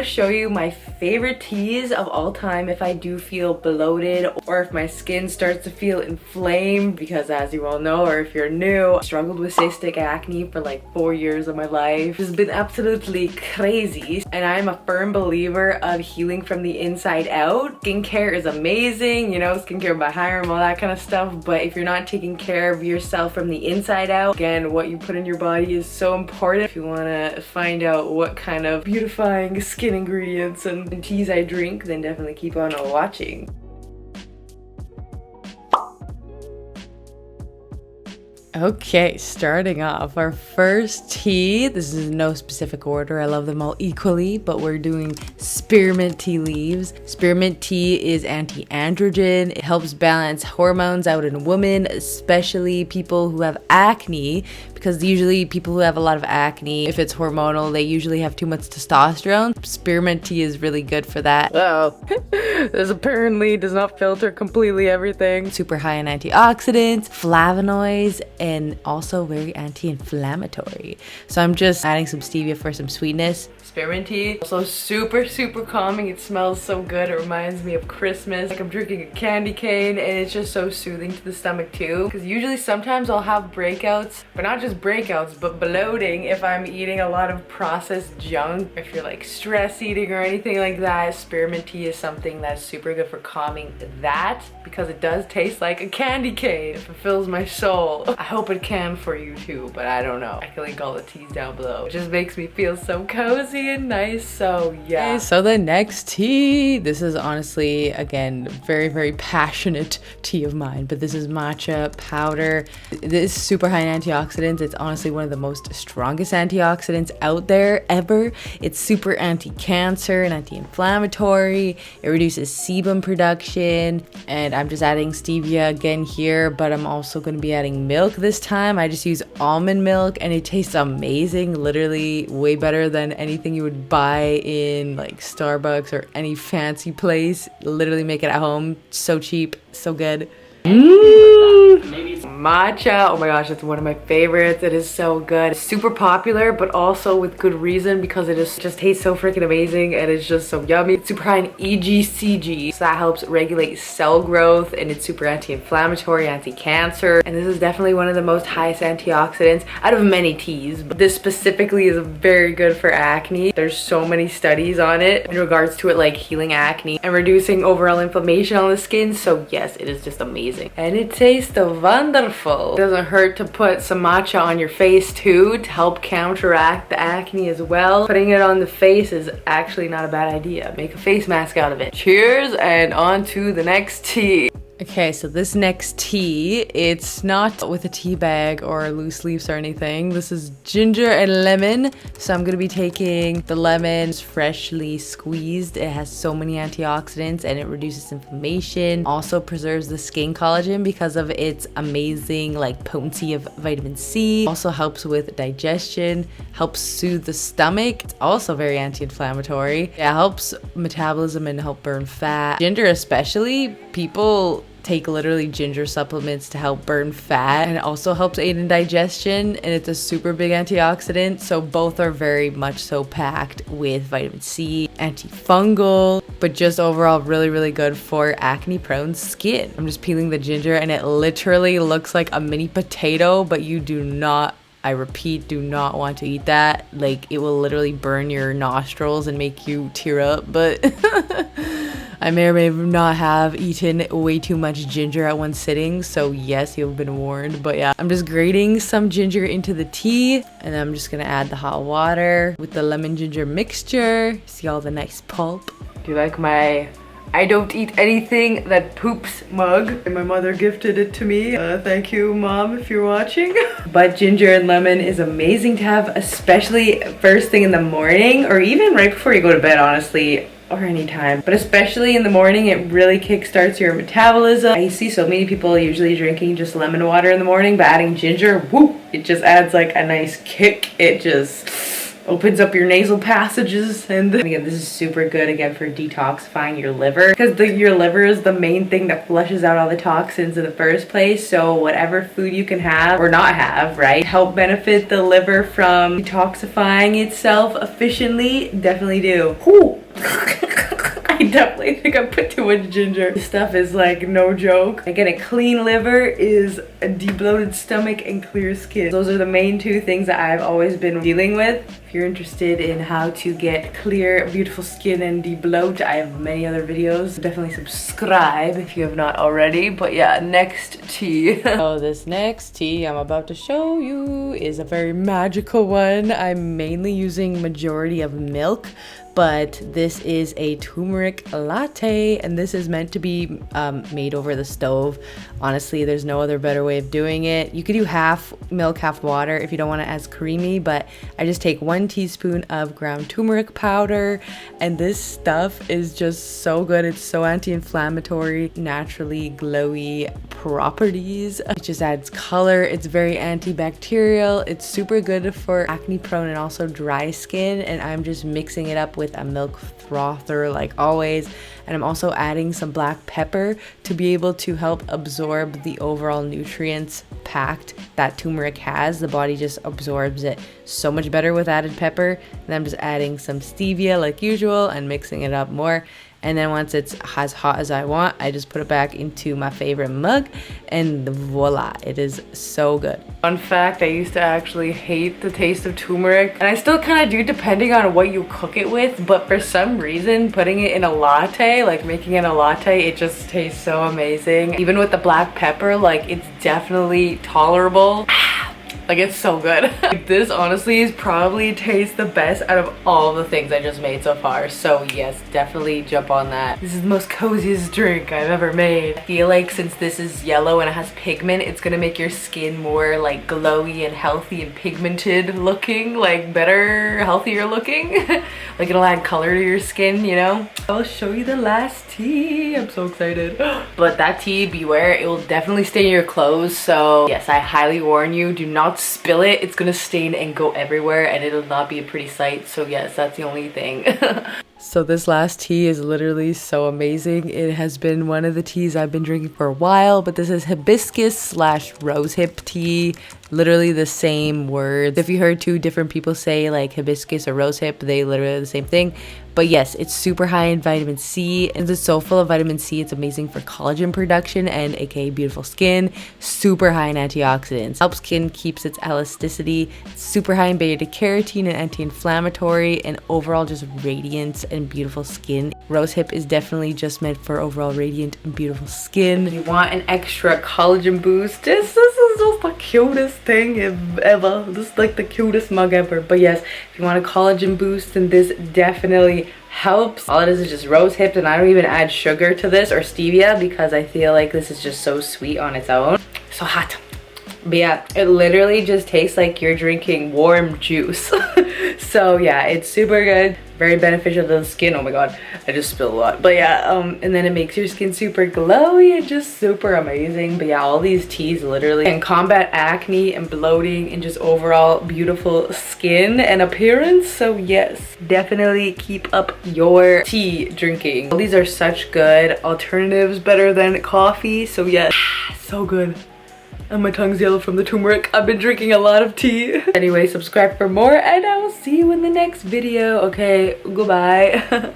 to show you my favorite teas of all time if I do feel bloated or if my skin starts to feel inflamed, because as you all know, or if you're new, I struggled with cystic acne for like 4 years of my life. It's been absolutely crazy, and I'm a firm believer of healing from the inside out. Skincare is amazing, you know, skincare by Hiram, all that kind of stuff, but if you're not taking care of yourself from the inside out, again, what you put in your body is so important. If you want to find out what kind of beautifying skin ingredients and teas I drink, then definitely keep on watching. Okay, starting off, our first tea. This is in no specific order. I love them all equally, but we're doing spearmint tea leaves. Spearmint tea is anti-androgen. It helps balance hormones out in women, especially people who have acne, because usually people who have a lot of acne, if it's hormonal, they usually have too much testosterone. Spearmint tea is really good for that. Oh, this apparently does not filter completely everything. Super high in antioxidants, flavonoids, and also very anti-inflammatory. So I'm just adding some stevia for some sweetness. Spearmint tea, also super calming. It smells so good. It reminds me of Christmas, like I'm drinking a candy cane, and it's just so soothing to the stomach too, because usually sometimes I'll have breakouts, but not just breakouts, but bloating if I'm eating a lot of processed junk. If you're like stress eating or anything like that, spearmint tea is something that's super good for calming that, because it does taste like a candy cane. It fulfills my soul. I hope it can for you too, but I don't know. I can link all the teas down below. It just makes me feel so cozy and nice, so yeah. Okay, so the next tea, this is honestly, again, very passionate tea of mine, but this is matcha powder. This is super high in antioxidants. It's honestly one of the most strongest antioxidants out there ever. It's super anti-cancer and anti-inflammatory. It reduces sebum production, and I'm just adding stevia again here, but I'm also going to be adding milk this time. I just use almond milk, and it tastes amazing. Literally way better than anything you would buy in like Starbucks or any fancy place. Literally make it at home. So cheap, so good. Matcha, oh my gosh, it's one of my favorites. It is so good. It's super popular, but also with good reason, because it just tastes so freaking amazing, and it's just so yummy. It's super high in EGCG, so that helps regulate cell growth, and it's super anti-inflammatory, anti-cancer, and this is definitely one of the most highest antioxidants out of many teas, but this specifically is very good for acne. There's so many studies on it in regards to it, like healing acne and reducing overall inflammation on the skin, so yes, it is just amazing. And it tastes wonderful. It doesn't hurt to put some matcha on your face too, to help counteract the acne as well. Putting it on the face is actually not a bad idea. Make a face mask out of it. Cheers, and on to the next tea. Okay, so this next tea, it's not with a tea bag or loose leaves or anything. This is ginger and lemon. So I'm gonna be taking the lemon freshly squeezed. It has so many antioxidants, and it reduces inflammation. Also preserves the skin collagen because of its amazing like potency of vitamin C. Also helps with digestion, helps soothe the stomach. It's also very anti-inflammatory. It helps metabolism and help burn fat. Ginger especially, people take literally ginger supplements to help burn fat, and it also helps aid in digestion, and it's a super big antioxidant, so both are very much so packed with vitamin C, antifungal, but just overall really good for acne prone skin. I'm just peeling the ginger, and it literally looks like a mini potato, but you do not, I repeat, do not want to eat that. Like, it will literally burn your nostrils and make you tear up, but I may or may not have eaten way too much ginger at one sitting, so yes, you've been warned. But yeah, I'm just grating some ginger into the tea, and I'm just gonna add the hot water with the lemon ginger mixture. See all the nice pulp. Do you like my I don't eat anything that poops mug? My mother gifted it to me. Thank you, Mom, if you're watching. But ginger and lemon is amazing to have, especially first thing in the morning, or even right before you go to bed, honestly, or anytime. But especially in the morning, it really kickstarts your metabolism. I see so many people usually drinking just lemon water in the morning, but adding ginger, whoop, it just adds like a nice kick. It just opens up your nasal passages. And again, this is super good again for detoxifying your liver, because your liver is the main thing that flushes out all the toxins in the first place. So whatever food you can have or not have, right, help benefit the liver from detoxifying itself efficiently, definitely do. Whew. I definitely think I put too much ginger. This stuff is like no joke. Again, a clean liver is a debloated stomach and clear skin. Those are the main two things that I've always been dealing with. If you're interested in how to get clear, beautiful skin and debloat, I have many other videos. Definitely subscribe if you have not already. But yeah, next tea. So this next tea I'm about to show you is a very magical one. I'm mainly using majority of milk, but this is a turmeric latte, and this is meant to be made over the stove. Honestly, there's no other better way of doing it. You could do half milk, half water if you don't want it as creamy, but I just take 1 teaspoon of ground turmeric powder, and this stuff is just so good. It's so anti-inflammatory, naturally glowy properties. It just adds color. It's very antibacterial. It's super good for acne prone and also dry skin, and I'm just mixing it up with a milk frother like always. And I'm also adding some black pepper to be able to help absorb the overall nutrients packed that turmeric has. The body just absorbs it so much better with added pepper. And I'm just adding some stevia like usual and mixing it up more. And then once it's as hot as I want, I just put it back into my favorite mug, and voila, it is so good. Fun fact, I used to actually hate the taste of turmeric, and I still kind of do depending on what you cook it with, but for some reason, putting it in a latte, like making it a latte, it just tastes so amazing. Even with the black pepper, like it's definitely tolerable. Like, it's so good. This honestly is probably tastes the best out of all the things I just made so far. So yes, definitely jump on that. This is the most coziest drink I've ever made. I feel like since this is yellow and it has pigment, it's gonna make your skin more like glowy and healthy and pigmented looking, like better, healthier looking. Like it'll add color to your skin, you know? I'll show you the last tea. I'm so excited. But that tea, beware, it will definitely stain your clothes. So yes, I highly warn you, do not spill it. It's gonna stain and go everywhere, and it'll not be a pretty sight. So yes, that's the only thing. So this last tea is literally so amazing. It has been one of the teas I've been drinking for a while, but this is hibiscus rosehip tea. Literally the same words. If you heard 2 different people say like hibiscus or rosehip, they literally are the same thing. But yes, it's super high in vitamin C, and it's so full of vitamin C. It's amazing for collagen production and aka beautiful skin. Super high in antioxidants. Helps skin, keeps its elasticity. It's super high in beta carotene and anti-inflammatory, and overall just radiance and beautiful skin. Rosehip is definitely just meant for overall radiant and beautiful skin. If you want an extra collagen boost, this is just the cutest thing ever. This is like the cutest mug ever. But yes, if you want a collagen boost, then this definitely helps. All it is just rosehip, and I don't even add sugar to this or stevia because I feel like this is just so sweet on its own. So hot. But yeah, it literally just tastes like you're drinking warm juice. So yeah, it's super good, very beneficial to the skin. Oh my god, I just spilled a lot. But yeah, and then it makes your skin super glowy and just super amazing. But yeah, all these teas literally can combat acne and bloating and just overall beautiful skin and appearance. So yes, definitely keep up your tea drinking. All these are such good alternatives, better than coffee. So yes, so good. And my tongue's yellow from the turmeric. I've been drinking a lot of tea. Anyway, subscribe for more, and I will see you in the next video. Okay, goodbye.